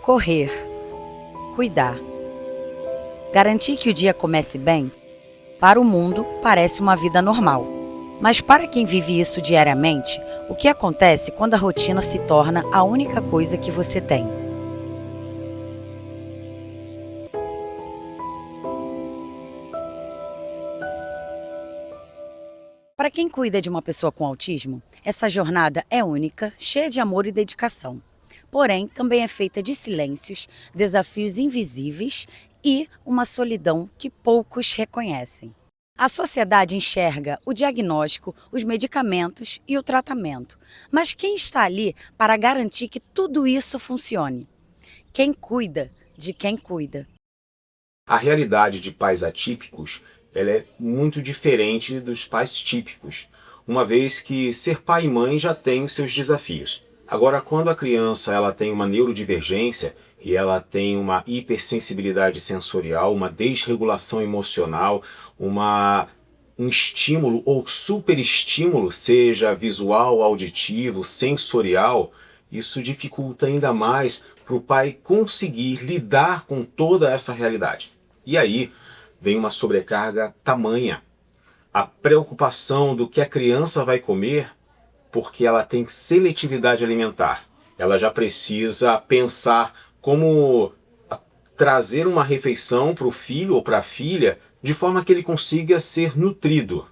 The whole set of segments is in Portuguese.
Correr, cuidar. Garantir que o dia comece bem? Para o mundo, parece uma vida normal. Mas para quem vive isso diariamente, o que acontece quando a rotina se torna a única coisa que você tem? Para quem cuida de uma pessoa com autismo, essa jornada é única, cheia de amor e dedicação. Porém, também é feita de silêncios, desafios invisíveis e uma solidão que poucos reconhecem. A sociedade enxerga o diagnóstico, os medicamentos e o tratamento. Mas quem está ali para garantir que tudo isso funcione? Quem cuida de quem cuida? A realidade de pais atípicos ela é muito diferente dos pais típicos, uma vez que ser pai e mãe já tem os seus desafios. Agora, quando a criança ela tem uma neurodivergência e ela tem uma hipersensibilidade sensorial, uma desregulação emocional, um estímulo ou superestímulo, seja visual, auditivo, sensorial, isso dificulta ainda mais para o pai conseguir lidar com toda essa realidade. E aí vem uma sobrecarga tamanha. A preocupação do que a criança vai comer, porque ela tem seletividade alimentar. Ela já precisa pensar como trazer uma refeição para o filho ou para a filha de forma que ele consiga ser nutrido.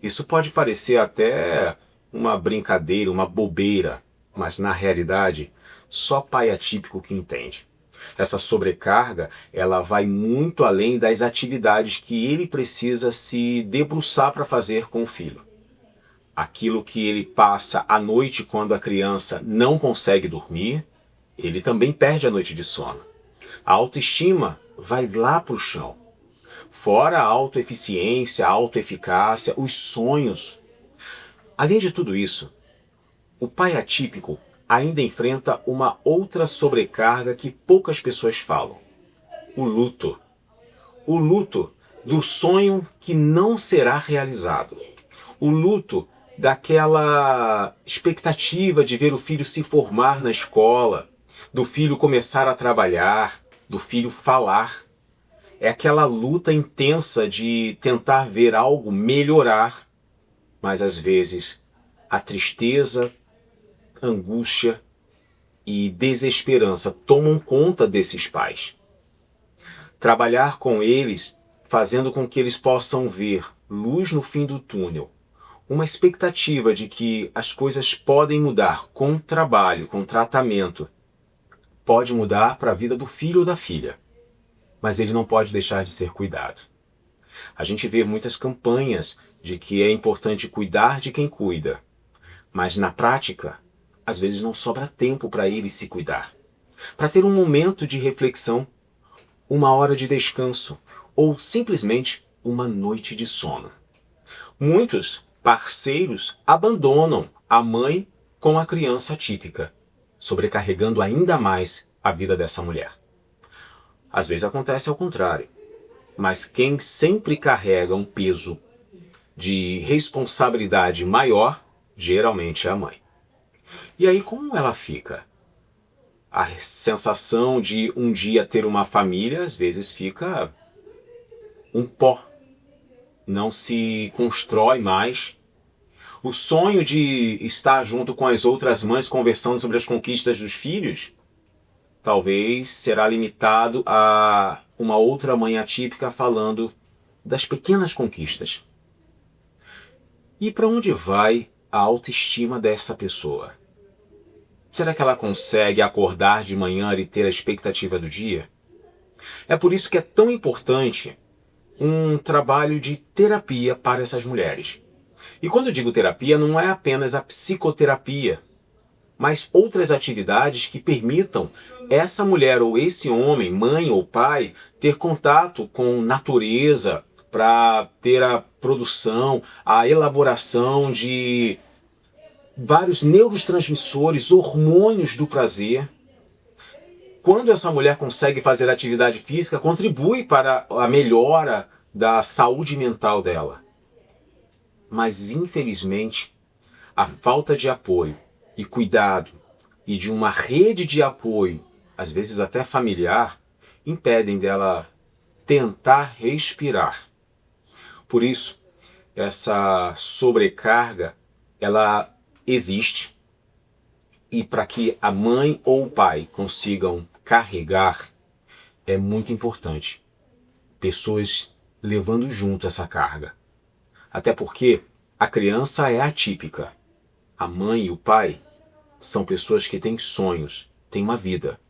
Isso pode parecer até uma brincadeira, uma bobeira, mas na realidade, só pai atípico que entende. Essa sobrecarga, ela vai muito além das atividades que ele precisa se debruçar para fazer com o filho. Aquilo que ele passa à noite quando a criança não consegue dormir, ele também perde a noite de sono. A autoestima vai lá para o chão. Fora a autoeficiência, a autoeficácia, os sonhos. Além de tudo isso, o pai atípico ainda enfrenta uma outra sobrecarga que poucas pessoas falam. O luto. O luto do sonho que não será realizado. O luto daquela expectativa de ver o filho se formar na escola, do filho começar a trabalhar, do filho falar. É aquela luta intensa de tentar ver algo melhorar, mas às vezes a tristeza, angústia e desesperança tomam conta desses pais. Trabalhar com eles, fazendo com que eles possam ver luz no fim do túnel, uma expectativa de que as coisas podem mudar com trabalho, com tratamento, pode mudar para a vida do filho ou da filha, mas ele não pode deixar de ser cuidado. A gente vê muitas campanhas de que é importante cuidar de quem cuida, mas na prática, às vezes não sobra tempo para ele se cuidar, para ter um momento de reflexão, uma hora de descanso ou simplesmente uma noite de sono. Muitos parceiros abandonam a mãe com a criança atípica, sobrecarregando ainda mais a vida dessa mulher. Às vezes acontece ao contrário, mas quem sempre carrega um peso de responsabilidade maior, geralmente é a mãe. E aí como ela fica? A sensação de um dia ter uma família, às vezes fica um pó. Não se constrói mais. O sonho de estar junto com as outras mães conversando sobre as conquistas dos filhos, talvez será limitado a uma outra mãe atípica falando das pequenas conquistas. E para onde vai a autoestima dessa pessoa? Será que ela consegue acordar de manhã e ter a expectativa do dia? É por isso que é tão importante um trabalho de terapia para essas mulheres. E quando eu digo terapia, não é apenas a psicoterapia, mas outras atividades que permitam essa mulher ou esse homem, mãe ou pai, ter contato com natureza para ter a produção, a elaboração de vários neurotransmissores, hormônios do prazer. Quando essa mulher consegue fazer atividade física, contribui para a melhora da saúde mental dela. Mas, infelizmente, a falta de apoio e cuidado e de uma rede de apoio às vezes até familiar, impedem dela tentar respirar. Por isso, essa sobrecarga, ela existe, e para que a mãe ou o pai consigam carregar, é muito importante pessoas levando junto essa carga. Até porque a criança é atípica. A mãe e o pai são pessoas que têm sonhos, têm uma vida,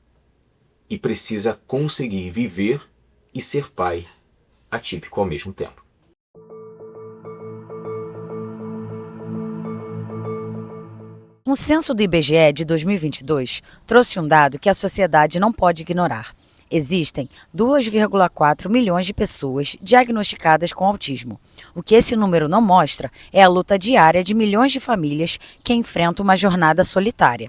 e precisa conseguir viver e ser pai atípico ao mesmo tempo. Um censo do IBGE de 2022 trouxe um dado que a sociedade não pode ignorar. Existem 2,4 milhões de pessoas diagnosticadas com autismo. O que esse número não mostra é a luta diária de milhões de famílias que enfrentam uma jornada solitária.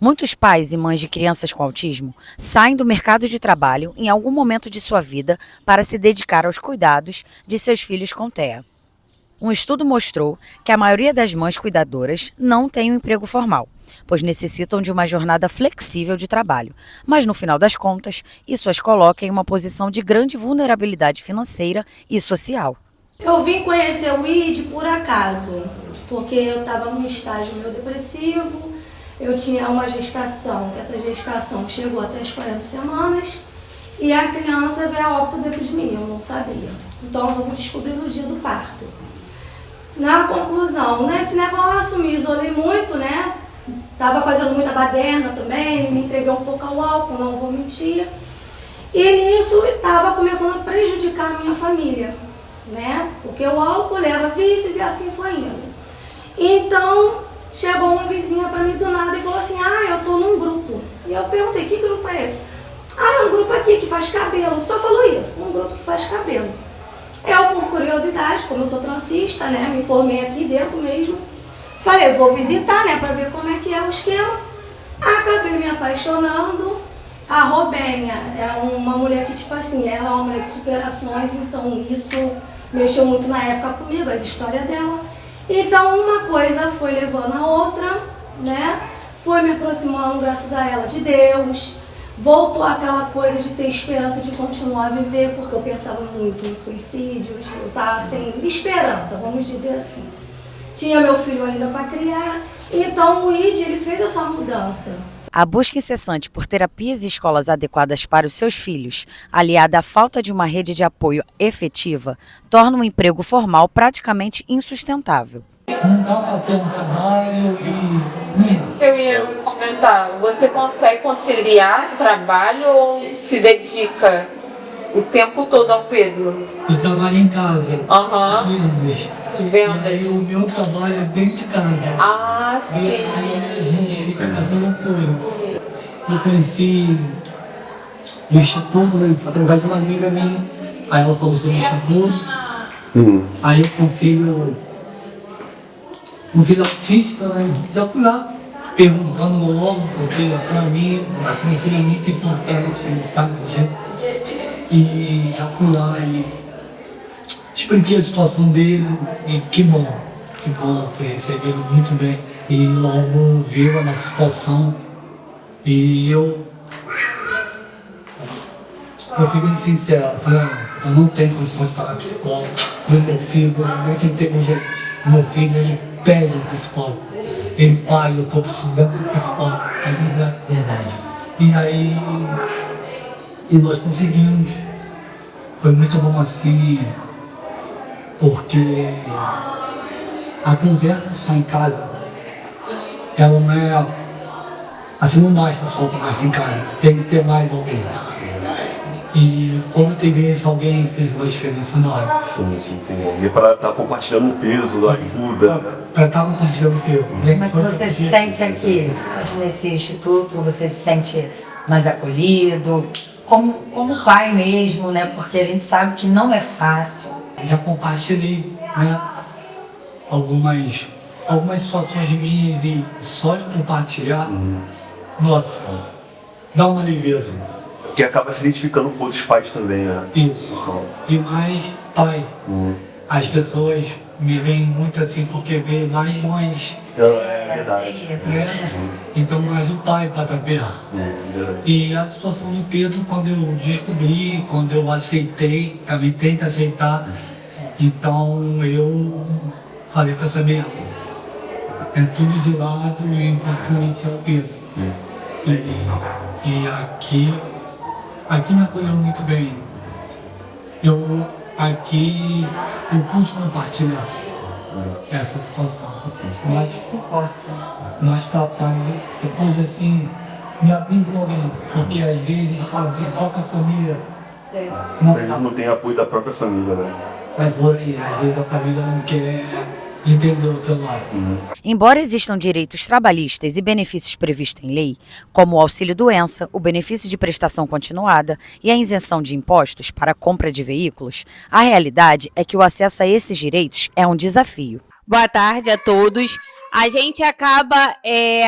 Muitos pais e mães de crianças com autismo saem do mercado de trabalho em algum momento de sua vida para se dedicar aos cuidados de seus filhos com TEA. Um estudo mostrou que a maioria das mães cuidadoras não tem um emprego formal, pois necessitam de uma jornada flexível de trabalho, mas no final das contas, isso as coloca em uma posição de grande vulnerabilidade financeira e social. Eu vim conhecer o ID por acaso, porque eu estava num estágio meio depressivo, eu tinha uma gestação, que essa gestação chegou até as 40 semanas, e a criança veio a óbito dentro de mim, eu não sabia. Então eu fui descobrir no dia do parto. Na conclusão, nesse negócio, me isolei muito, né? Tava fazendo muita baderna também, me entreguei um pouco ao álcool, não vou mentir. E nisso estava começando a prejudicar a minha família, né? Porque o álcool leva vícios e assim foi indo. Então, chegou uma vizinha para mim do nada e falou assim, eu tô num grupo. E eu perguntei, que grupo é esse? É um grupo aqui que faz cabelo. Só falou isso, um grupo que faz cabelo. Eu, por curiosidade, como eu sou transista, né, me formei aqui dentro mesmo, falei, vou visitar, né, para ver como é que é o esquema. Acabei me apaixonando. A Robénia é uma mulher que, tipo assim, ela é uma mulher de superações, então isso mexeu muito na época comigo, as histórias dela. Então uma coisa foi levando a outra, né, foi me aproximando, graças a ela, de Deus. Voltou aquela coisa de ter esperança de continuar a viver, porque eu pensava muito em suicídios, eu estava sem esperança, vamos dizer assim. Tinha meu filho ainda para criar, então o ID ele fez essa mudança. A busca incessante por terapias e escolas adequadas para os seus filhos, aliada à falta de uma rede de apoio efetiva, torna um emprego formal praticamente insustentável. Não dá para ter um trabalho e... Isso que eu ia comentar. Você consegue conciliar trabalho ou se dedica o tempo todo ao Pedro? Eu trabalho em casa, vendas. De vendas. E aí o meu trabalho é dentro de casa. Sim. E aí a gente fica nessa loucura. Eu conheci o Instituto, né, através de uma amiga minha. Aí ela falou sobre o Instituto. Aí com um filho autista, né? Já fui lá perguntando logo, porque para mim, assim, meu filho é muito importante, sabe? E já fui lá e expliquei a situação dele e que bom, foi recebido muito bem. E logo viu a nossa situação e eu fui bem sincero, falei, eu não tenho condições de pagar psicólogo, meu filho é muito inteligente, meu filho ele pede um psicólogo. Ele, pai, eu tô precisando de psicólogo. É verdade. E aí, nós conseguimos. Foi muito bom assim, porque a conversa só em casa, ela não é, assim não basta só conversa em casa, tem que ter mais alguém. E quando teve esse alguém, fez uma diferença enorme. Sim, tem. E para estar compartilhando o peso, a ajuda. Para estar compartilhando o peso. Como é que você se sente aqui, nesse instituto? Você se sente mais acolhido? Como pai mesmo, né? Porque a gente sabe que não é fácil. Já compartilhei, né? Algumas situações minhas e só de compartilhar, nossa, dá uma leveza. Que acaba se identificando com outros pais também, né? Isso. E mais pai. As pessoas me veem muito assim porque veem mais mães verdade. É isso. Então, mais o pai para estar perto. Verdade. E a situação do Pedro, quando eu descobri, quando eu aceitei, também tem que aceitar, então eu falei para essa minha, é tudo de lado e o importante é o Pedro. E aqui me acolheu muito bem. Aqui eu pude compartilhar essa situação. Mas papai, eu pude assim me abrir com alguém, porque às vezes abrir só com a família Às vezes não tem apoio da própria família, né? é por aí, às vezes a família não quer entender o teu lado. Embora existam direitos trabalhistas e benefícios previstos em lei, como o auxílio-doença, o benefício de prestação continuada e a isenção de impostos para a compra de veículos, a realidade é que o acesso a esses direitos é um desafio. Boa tarde a todos. A gente acaba,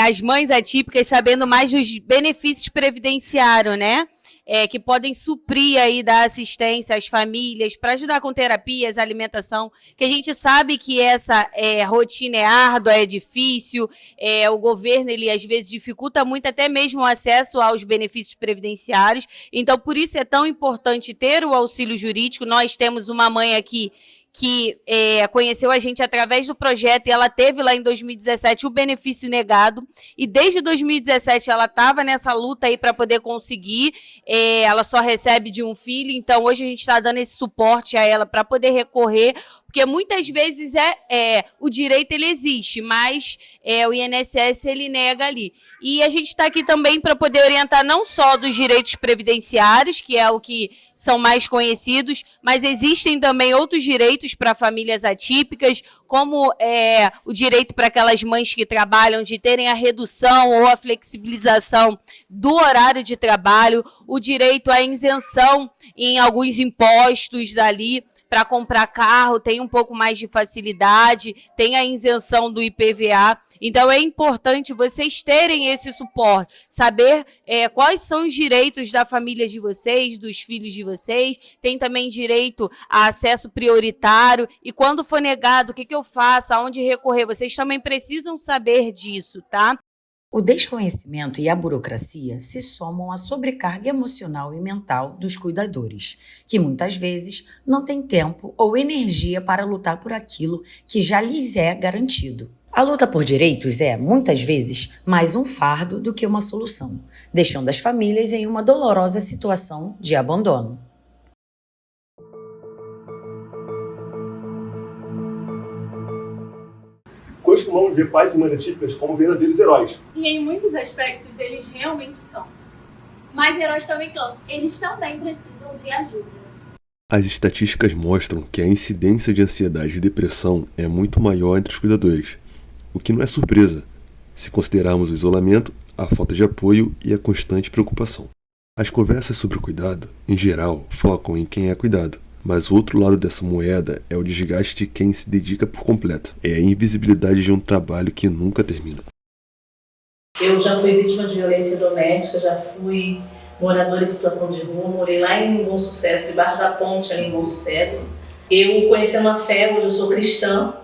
as mães atípicas, sabendo mais dos benefícios previdenciários, né? Que podem suprir aí da assistência às famílias, para ajudar com terapias, alimentação, que a gente sabe que essa rotina é árdua, é difícil, o governo, ele às vezes dificulta muito até mesmo o acesso aos benefícios previdenciários, então por isso é tão importante ter o auxílio jurídico. Nós temos uma mãe aqui que conheceu a gente através do projeto, e ela teve lá em 2017 o benefício negado, e desde 2017 ela estava nessa luta aí para poder conseguir, ela só recebe de um filho, então hoje a gente está dando esse suporte a ela para poder recorrer, porque muitas vezes o direito ele existe, mas o INSS ele nega ali. E a gente está aqui também para poder orientar não só dos direitos previdenciários, que é o que são mais conhecidos, mas existem também outros direitos para famílias atípicas, como o direito para aquelas mães que trabalham de terem a redução ou a flexibilização do horário de trabalho, o direito à isenção em alguns impostos dali, para comprar carro, tem um pouco mais de facilidade, tem a isenção do IPVA. Então, é importante vocês terem esse suporte, saber quais são os direitos da família de vocês, dos filhos de vocês. Tem também direito a acesso prioritário. E quando for negado, o que eu faço? Aonde recorrer? Vocês também precisam saber disso, tá? O desconhecimento e a burocracia se somam à sobrecarga emocional e mental dos cuidadores, que muitas vezes não têm tempo ou energia para lutar por aquilo que já lhes é garantido. A luta por direitos é, muitas vezes, mais um fardo do que uma solução, deixando as famílias em uma dolorosa situação de abandono. Costumamos ver pais e mães atípicas como verdadeiros heróis. E em muitos aspectos eles realmente são. Mas heróis também cansam. Eles também precisam de ajuda. As estatísticas mostram que a incidência de ansiedade e depressão é muito maior entre os cuidadores, o que não é surpresa, se considerarmos o isolamento, a falta de apoio e a constante preocupação. As conversas sobre o cuidado, em geral, focam em quem é cuidado. Mas o outro lado dessa moeda é o desgaste de quem se dedica por completo. É a invisibilidade de um trabalho que nunca termina. Eu já fui vítima de violência doméstica, já fui moradora em situação de rua, morei lá em Bom Sucesso, debaixo da ponte ali em Bom Sucesso. Eu conheci uma fé, hoje eu sou cristã,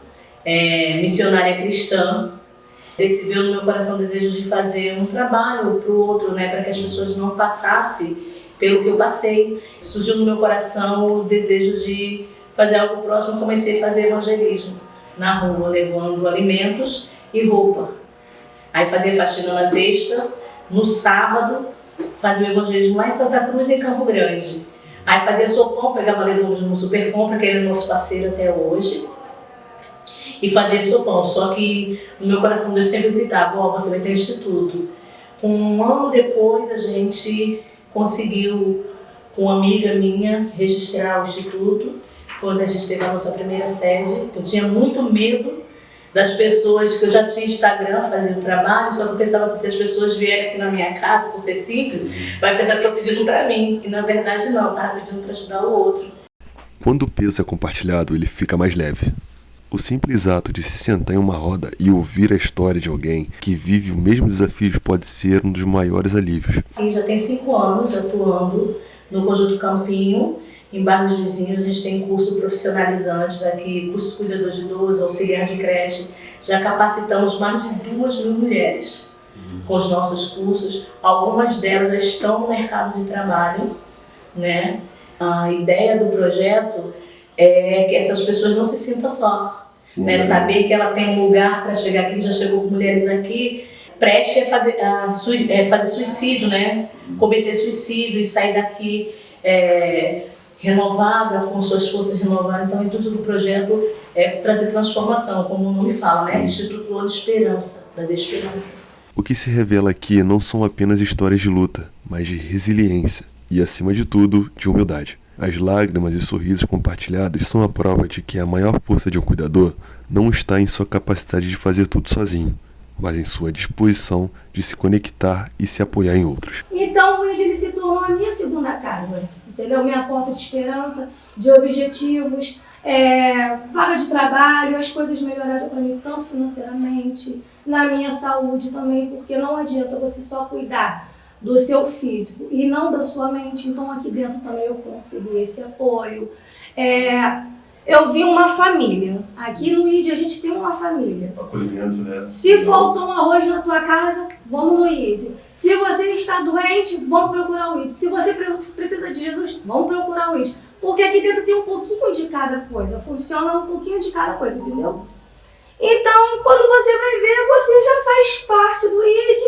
missionária cristã. Veio no meu coração o desejo de fazer um trabalho para o outro, para que as pessoas não passassem pelo que eu passei. Surgiu no meu coração o desejo de fazer algo próximo. Comecei a fazer evangelismo na rua, levando alimentos e roupa. Aí fazia faxina na sexta, no sábado fazia o evangelismo lá em Santa Cruz, em Campo Grande. Aí fazia sopão, pegava legumes no Super Compra, que ele é nosso parceiro até hoje, e fazia sopão. Só que no meu coração Deus sempre gritava: você vai ter um instituto. Um ano depois a gente conseguiu, com uma amiga minha, registrar o instituto. Foi onde a gente teve a nossa primeira sede. Eu tinha muito medo das pessoas, que eu já tinha Instagram, fazia o trabalho, só que eu pensava assim: se as pessoas vierem aqui na minha casa, por ser simples, vai pensar que eu estou pedindo para mim. E na verdade não, eu estava pedindo para ajudar o outro. Quando o peso é compartilhado, ele fica mais leve. O simples ato de se sentar em uma roda e ouvir a história de alguém que vive o mesmo desafio pode ser um dos maiores alívios. E já tem 5 anos atuando no Conjunto Campinho, Em bairros vizinhos, a gente tem curso profissionalizantes aqui, curso de cuidador de idoso, auxiliar de creche. Já capacitamos mais de 2.000 mulheres com os nossos cursos. Algumas delas já estão no mercado de trabalho, né? A ideia do projeto é que essas pessoas não se sintam só, né? Saber que ela tem um lugar para chegar aqui, já chegou com mulheres aqui, preste a fazer suicídio, né? Cometer suicídio e sair daqui renovada, com suas forças renovadas. Então, o intuito do projeto é trazer transformação, como o nome fala, né? Instituto de Esperança, trazer esperança. O que se revela aqui não são apenas histórias de luta, mas de resiliência e, acima de tudo, de humildade. As lágrimas e sorrisos compartilhados são a prova de que a maior força de um cuidador não está em sua capacidade de fazer tudo sozinho, mas em sua disposição de se conectar e se apoiar em outros. Então, o ID se tornou a minha segunda casa, entendeu? Minha porta de esperança, de objetivos, vaga de trabalho, as coisas melhoraram para mim, tanto financeiramente, na minha saúde também, porque não adianta você só cuidar do seu físico e não da sua mente. Então, aqui dentro também eu consegui esse apoio. Eu vi uma família. Aqui no ID a gente tem uma família. Acolhimento, né? Se faltou um arroz na tua casa, vamos no ID. Se você está doente, vamos procurar o ID. Se você precisa de Jesus, vamos procurar o ID. Porque aqui dentro tem um pouquinho de cada coisa. Funciona um pouquinho de cada coisa, entendeu? Então, quando você vai ver, você já faz parte do ID.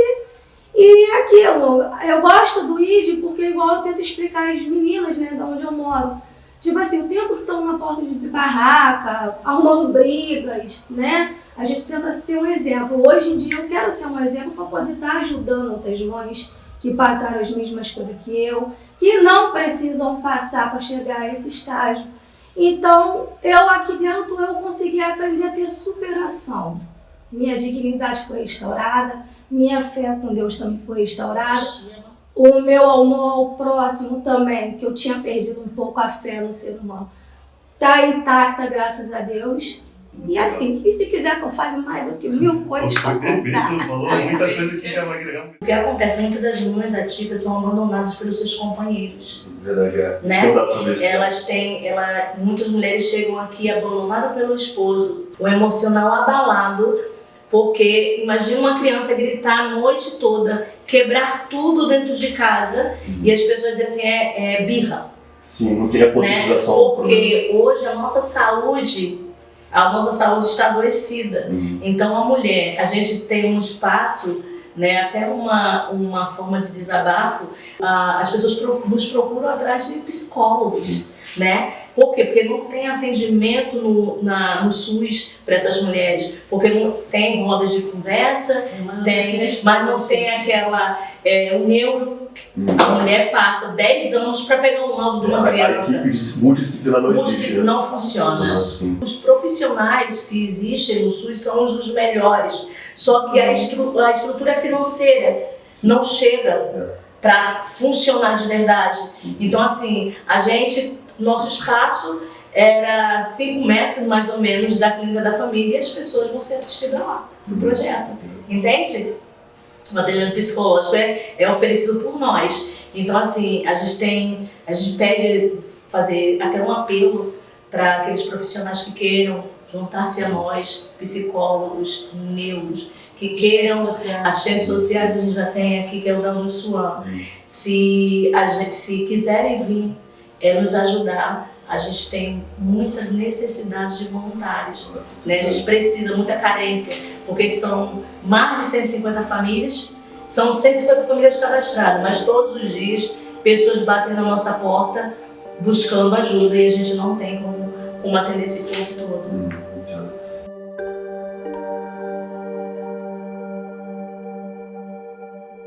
E aquilo, eu gosto do ID porque, igual eu tento explicar às meninas, né, de onde eu moro. Tipo assim, o tempo que estão na porta de barraca, arrumando brigas, né? A gente tenta ser um exemplo. Hoje em dia eu quero ser um exemplo para poder estar ajudando outras mães que passaram as mesmas coisas que eu, que não precisam passar para chegar a esse estágio. Então, eu aqui dentro eu consegui aprender a ter superação. Minha dignidade foi restaurada, minha fé com Deus também foi restaurada. O meu amor ao próximo também, que eu tinha perdido um pouco a fé no ser humano, está intacta, graças a Deus. E assim, e se quiser que eu fale mais, eu tenho 1000 coisas para contar. O que acontece, muitas das mães atípicas são abandonadas pelos seus companheiros. Verdade, né? Muitas mulheres chegam aqui abandonadas pelo esposo, o emocional abalado, porque imagina uma criança gritar a noite toda, quebrar tudo dentro de casa, e as pessoas dizem assim, é birra. Sim, não tem a conscientização. Né? Porque hoje a nossa saúde está adoecida. Então a mulher, a gente tem um espaço, né, até uma forma de desabafo, as pessoas nos procuram atrás de psicólogos, né? Por quê? Porque não tem atendimento no SUS para essas mulheres, porque não tem rodas de conversa, mas não tem aquela, o neuro. A mulher passa 10 anos para pegar um laudo de uma criança. A equipe multidisciplinar não existe. Não funciona. Os profissionais que existem no SUS são os dos melhores, só que a estrutura financeira não chega para funcionar de verdade. Então, assim, nosso espaço era 5 metros, mais ou menos, da clínica da família, e as pessoas vão ser assistidas lá, no projeto. Entende? O atendimento psicológico é oferecido por nós. Então, assim, a gente pede fazer até um apelo para aqueles profissionais que queiram juntar-se a nós, psicólogos, neuros, que queiram, assistentes sociais, a gente já tem aqui, que é o da Unsuan. Se quiserem vir nos ajudar, a gente tem muita necessidade de voluntários, né? A gente precisa, muita carência, porque são mais de 150 famílias, são 150 famílias cadastradas, mas todos os dias pessoas batem na nossa porta buscando ajuda e a gente não tem como atender esse povo todo.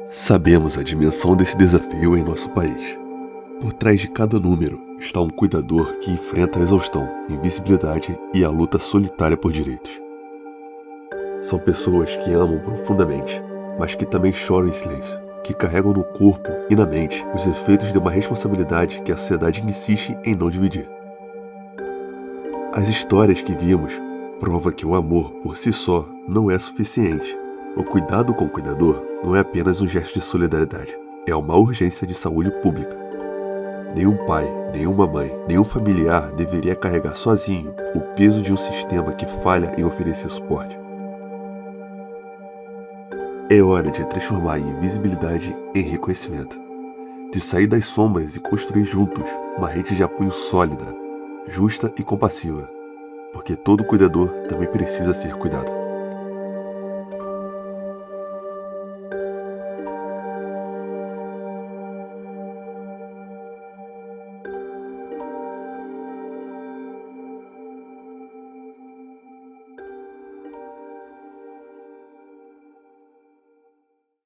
Sabemos a dimensão desse desafio em nosso país. Por trás de cada número está um cuidador que enfrenta a exaustão, invisibilidade e a luta solitária por direitos. São pessoas que amam profundamente, mas que também choram em silêncio, que carregam no corpo e na mente os efeitos de uma responsabilidade que a sociedade insiste em não dividir. As histórias que vimos provam que o amor por si só não é suficiente. O cuidado com o cuidador não é apenas um gesto de solidariedade, é uma urgência de saúde pública. Nenhum pai, nenhuma mãe, nenhum familiar deveria carregar sozinho o peso de um sistema que falha em oferecer suporte. É hora de transformar a invisibilidade em reconhecimento, de sair das sombras e construir juntos uma rede de apoio sólida, justa e compassiva, porque todo cuidador também precisa ser cuidado.